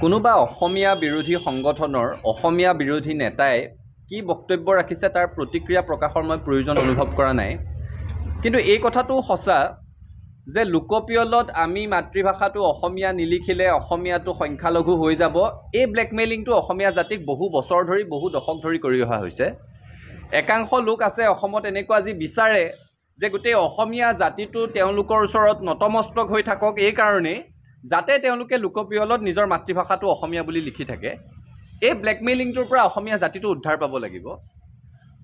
কোনোবা অসমীয়া বিৰোধী সংগঠনৰ অসমীয়া বিৰোধী নেতাই কি বক্তব্য ৰাখিছে তাৰ প্ৰতিক্ৰিয়া প্ৰকাশৰ মই প্ৰয়োজন অনুভৱ কৰা নাই। কিন্তু এই কথাটো সঁচা যে লোকপিয়লত আমি মাতৃভাষাটো অসমীয়া নিলিখিলে অসমীয়াটো সংখ্যালঘু হৈ যাব, এই ব্লেকমেইলিংটো অসমীয়া জাতিক বহু বছৰ ধৰি বহু দশক ধৰি কৰি অহা হৈছে। একাংশ লোক আছে অসমত এনেকুৱা যি বিচাৰে যে গোটেই অসমীয়া জাতিটো তেওঁলোকৰ ওচৰত নতমস্তক হৈ থাকক, এই কাৰণেই যাতে তেওঁলোকে লোকপিয়লত নিজৰ মাতৃভাষাটো অসমীয়া বুলি লিখি থাকে। এই ব্লেকমেইলিংটোৰ পৰা অসমীয়া জাতিটো উদ্ধাৰ পাব লাগিব।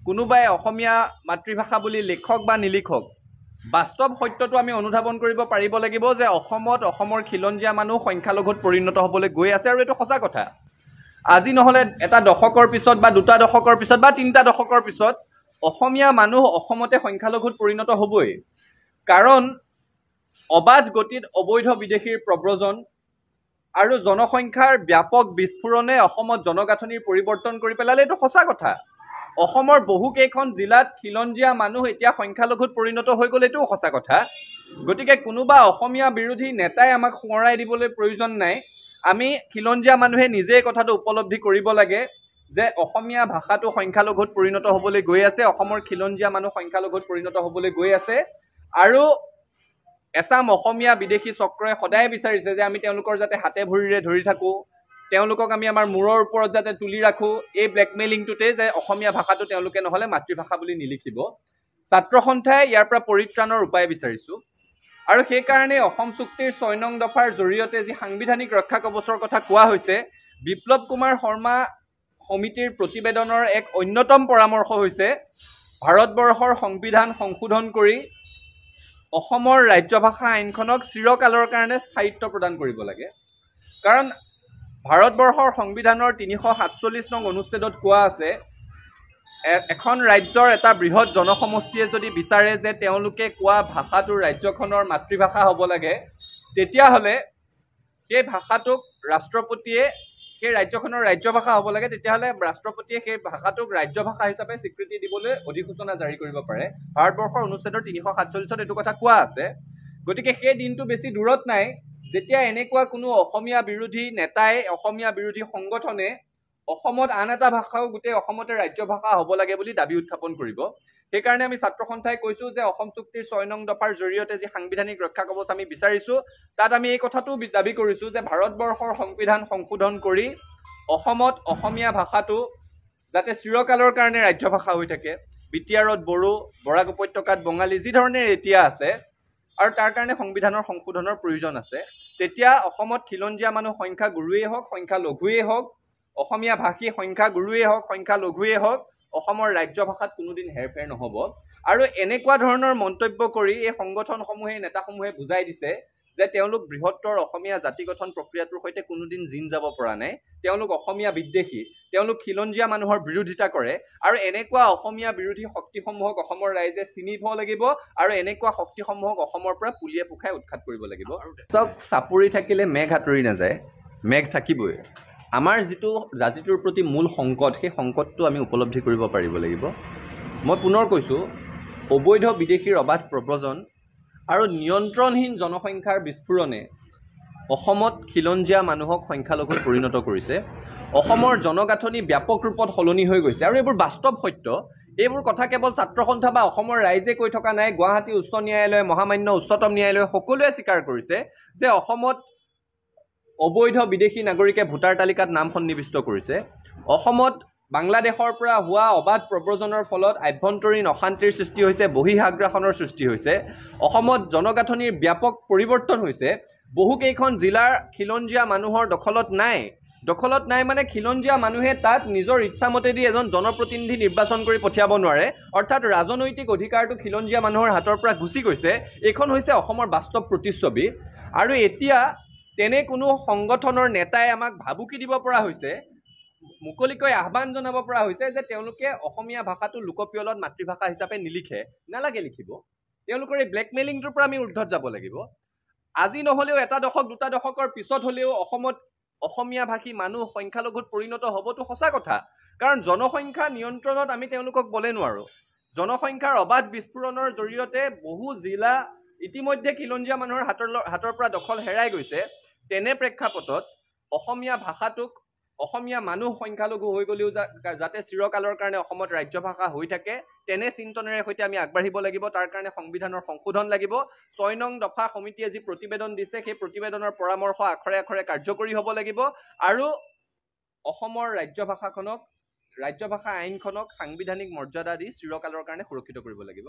কোনোবাই অসমীয়া মাতৃভাষা বুলি লিখক বা নিলিখক, বাস্তৱ সত্যটো আমি অনুধাৱন কৰিব পাৰিব লাগিব যে অসমত অসমৰ খিলঞ্জীয়া মানুহ সংখ্যালঘুত পৰিণত হ'বলৈ গৈ আছে, আৰু এইটো সঁচা কথা। আজি নহ'লে এটা দশকৰ পিছত বা দুটা দশকৰ পিছত বা তিনিটা দশকৰ পিছত অসমীয়া মানুহ অসমতে সংখ্যালঘুত পৰিণত হ'বই। কাৰণ অবাধ গতিত অবৈধ বিদেশীৰ প্ৰব্ৰজন আৰু জনসংখ্যাৰ ব্যাপক বিস্ফোৰণে অসমত জনগাঁথনিৰ পৰিৱৰ্তন কৰি পেলালে, এইটো সঁচা কথা। অসমৰ বহুকেইখন জিলাত খিলঞ্জীয়া মানুহ এতিয়া সংখ্যালঘুত পৰিণত হৈ গ'ল, এইটোও সঁচা কথা। গতিকে কোনোবা অসমীয়া বিৰোধী নেতাই আমাক সোঁৱৰাই দিবলৈ প্ৰয়োজন নাই। আমি খিলঞ্জীয়া মানুহে নিজেই কথাটো উপলব্ধি কৰিব লাগে যে অসমীয়া ভাষাটো সংখ্যালঘুত পৰিণত হ'বলৈ গৈ আছে, অসমৰ খিলঞ্জীয়া মানুহ সংখ্যালঘুত পৰিণত হ'বলৈ গৈ আছে। আৰু এচাম অসমীয়া বিদেশী চক্ৰই সদায় বিচাৰিছে যে আমি তেওঁলোকৰ যাতে হাতে ভৰিৰে ধৰি থাকোঁ, তেওঁলোকক আমি আমাৰ মূৰৰ ওপৰত যাতে তুলি ৰাখোঁ, এই ব্লেকমেইলিংটোতে যে অসমীয়া ভাষাটো তেওঁলোকে নহ'লে মাতৃভাষা বুলি নিলিখিব। ছাত্ৰ সন্থাই ইয়াৰ পৰা পৰিত্ৰাণৰ উপায় বিচাৰিছোঁ, আৰু সেইকাৰণে অসম চুক্তিৰ ৬ নং দফাৰ জৰিয়তে যি সাংবিধানিক ৰক্ষা কৱচৰ কথা কোৱা হৈছে, বিপ্লৱ কুমাৰ শৰ্মা সমিতিৰ প্ৰতিবেদনৰ এক অন্যতম পৰামৰ্শ হৈছে ভাৰতবৰ্ষৰ সংবিধান সংশোধন কৰি অসমৰ ৰাজ্যভাষা আইনখনক চিৰকালৰ কাৰণে স্থায়িত্ব প্ৰদান কৰিব লাগে। কাৰণ ভাৰতবৰ্ষৰ সংবিধানৰ ৩৪৭ নং অনুচ্ছেদত কোৱা আছে, এখন ৰাজ্যৰ এটা বৃহৎ জনসমষ্টিয়ে যদি বিচাৰে যে তেওঁলোকে কোৱা ভাষাটো ৰাজ্যখনৰ মাতৃভাষা হ'ব লাগে, তেতিয়াহ'লে সেই ভাষাটোক ৰাষ্ট্ৰপতিয়ে, সেই ৰাজ্যখনৰ ৰাজ্যভাষা হ'ব লাগে, তেতিয়াহ'লে ৰাষ্ট্ৰপতিয়ে সেই ভাষাটোক ৰাজ্যভাষা হিচাপে স্বীকৃতি দিবলৈ অধিসূচনা জাৰি কৰিব পাৰে। ভাৰতবৰ্ষৰ অনুচ্ছেদৰ ৩৪৭ত এইটো কথা কোৱা আছে। গতিকে সেই দিনটো বেছি দূৰত নাই যেতিয়া এনেকুৱা কোনো অসমীয়া বিৰোধী নেতাই, অসমীয়া বিৰোধী সংগঠনে অসমত আন এটা ভাষাও গোটেই অসমতে ৰাজ্যভাষা হ'ব লাগে বুলি দাবী উত্থাপন কৰিব। সেইকাৰণে আমি ছাত্ৰ সন্থাই কৈছোঁ যে অসম চুক্তিৰ ৬ নং দফাৰ জৰিয়তে যি সাংবিধানিক ৰক্ষা কৱচ আমি বিচাৰিছোঁ, তাত আমি এই কথাটো দাবী কৰিছোঁ যে ভাৰতবৰ্ষৰ সংবিধান সংশোধন কৰি অসমত অসমীয়া ভাষাটো যাতে চিৰকালৰ কাৰণে ৰাজ্যভাষা হৈ থাকে। বিটিআৰত বড়ো, বৰাক উপত্যকাত বঙালী যি ধৰণে এতিয়া আছে, আৰু তাৰ কাৰণে সংবিধানৰ সংশোধনৰ প্ৰয়োজন আছে। তেতিয়া অসমত খিলঞ্জীয়া মানুহ সংখ্যা গুৰুৱেই হওক, সংখ্যা লঘুৱেই হওক, অসমীয়া ভাষী সংখ্যা গুৰুৱেই হওক, সংখ্যা লঘুৱেই হওক, অসমৰ ৰাজ্য ভাষাত কোনোদিন হেৰফেৰ নহ'ব। আৰু এনেকুৱা ধৰণৰ মন্তব্য কৰি এই সংগঠনসমূহে, নেতাসমূহে বুজাই দিছে যে তেওঁলোক বৃহত্তৰ অসমীয়া জাতি গঠন প্ৰক্ৰিয়াটোৰ সৈতে কোনোদিন জিন যাব পৰা নাই, তেওঁলোক অসমীয়া বিদ্বেষী, তেওঁলোক খিলঞ্জীয়া মানুহৰ বিৰোধিতা কৰে। আৰু এনেকুৱা অসমীয়া বিৰোধী শক্তিসমূহক অসমৰ ৰাইজে চিনি পাব লাগিব, আৰু এনেকুৱা শক্তিসমূহক অসমৰ পৰা পুলিয়ে পোখাই উৎখাত কৰিব লাগিব। চাওক, চাপৰি থাকিলে মেঘ আঁতৰি নাযায়, মেঘ থাকিবই। আমাৰ যিটো জাতিটোৰ প্ৰতি মূল সংকট, সেই সংকটটো আমি উপলব্ধি কৰিব পাৰিব লাগিব। মই পুনৰ কৈছোঁ, অবৈধ বিদেশীৰ অবাধ প্ৰব্ৰজন আৰু নিয়ন্ত্ৰণহীন জনসংখ্যাৰ বিস্ফোৰণে অসমত খিলঞ্জীয়া মানুহক সংখ্যালঘুত পৰিণত কৰিছে। অসমৰ জনগাঁথনি ব্যাপক ৰূপত সলনি হৈ গৈছে, আৰু এইবোৰ বাস্তৱ সত্য। এইবোৰ কথা কেৱল ছাত্ৰ সন্থা বা অসমৰ ৰাইজে কৈ থকা নাই, গুৱাহাটী উচ্চ ন্যায়ালয়, মহামান্য উচ্চতম ন্যায়ালয় সকলোৱে স্বীকাৰ কৰিছে যে অসমত অবৈধ বিদেশী নাগৰিকে ভোটাৰ তালিকাত নাম সন্নিৱিষ্ট কৰিছে। অসমত বাংলাদেশৰ পৰা হোৱা অবাধ প্ৰব্ৰজনৰ ফলত আভ্যন্তৰীণ অশান্তিৰ সৃষ্টি হৈছে, বহিঃআগ্ৰাসনৰ সৃষ্টি হৈছে। অসমত জনগাঁথনিৰ ব্যাপক পৰিৱৰ্তন হৈছে। বহুকেইখন জিলাৰ খিলঞ্জীয়া মানুহৰ দখলত নাই মানে খিলঞ্জীয়া মানুহে তাত নিজৰ ইচ্ছামতেদি এজন জনপ্ৰতিনিধি নিৰ্বাচন কৰি পঠিয়াব নোৱাৰে, অৰ্থাৎ ৰাজনৈতিক অধিকাৰটো খিলঞ্জীয়া মানুহৰ হাতৰ পৰা গুচি গৈছে। এইখন হৈছে অসমৰ বাস্তৱ প্ৰতিচ্ছবি। আৰু এতিয়া তেনে কোনো সংগঠনৰ নেতাই আমাক ভাবুকি দিব পৰা হৈছে, মুকলিকৈ আহ্বান জনাব পৰা হৈছে যে তেওঁলোকে অসমীয়া ভাষাটো লোকপিয়লত মাতৃভাষা হিচাপে নিলিখে। নালাগে লিখিব। তেওঁলোকৰ এই ব্লেকমেইলিংটোৰ পৰা আমি ঊৰ্ধত যাব লাগিব। আজি নহ'লেও এটা দশক, দুটা দশকৰ পিছত হ'লেও অসমত অসমীয়া ভাষী মানুহ সংখ্যালঘুত পৰিণত হ'বতো সঁচা কথা। কাৰণ জনসংখ্যা নিয়ন্ত্ৰণত আমি তেওঁলোকক বলে নোৱাৰোঁ। জনসংখ্যাৰ অবাধ বিস্ফোৰণৰ জৰিয়তে বহু জিলা ইতিমধ্যে খিলঞ্জীয়া মানুহৰ হাতৰ পৰা দখল হেৰাই গৈছে। তেনে প্ৰেক্ষাপটত অসমীয়া ভাষাটোক অসমীয়া মানুহ সংখ্যালঘু হৈ গ'লেও যাতে চিৰকালৰ কাৰণে অসমত ৰাজ্য ভাষা হৈ থাকে তেনে চিন্তনেৰে সৈতে আমি আগবাঢ়িব লাগিব। তাৰ কাৰণে সংবিধানৰ সংশোধন লাগিব। ৬ নং দফা সমিতিয়ে যি প্ৰতিবেদন দিছে সেই প্ৰতিবেদনৰ পৰামৰ্শ আখৰে আখৰে কাৰ্যকৰী হ'ব লাগিব আৰু অসমৰ ৰাজ্য ভাষা আইনখনক সাংবিধানিক মৰ্যাদা দি চিৰকালৰ কাৰণে সুৰক্ষিত কৰিব লাগিব।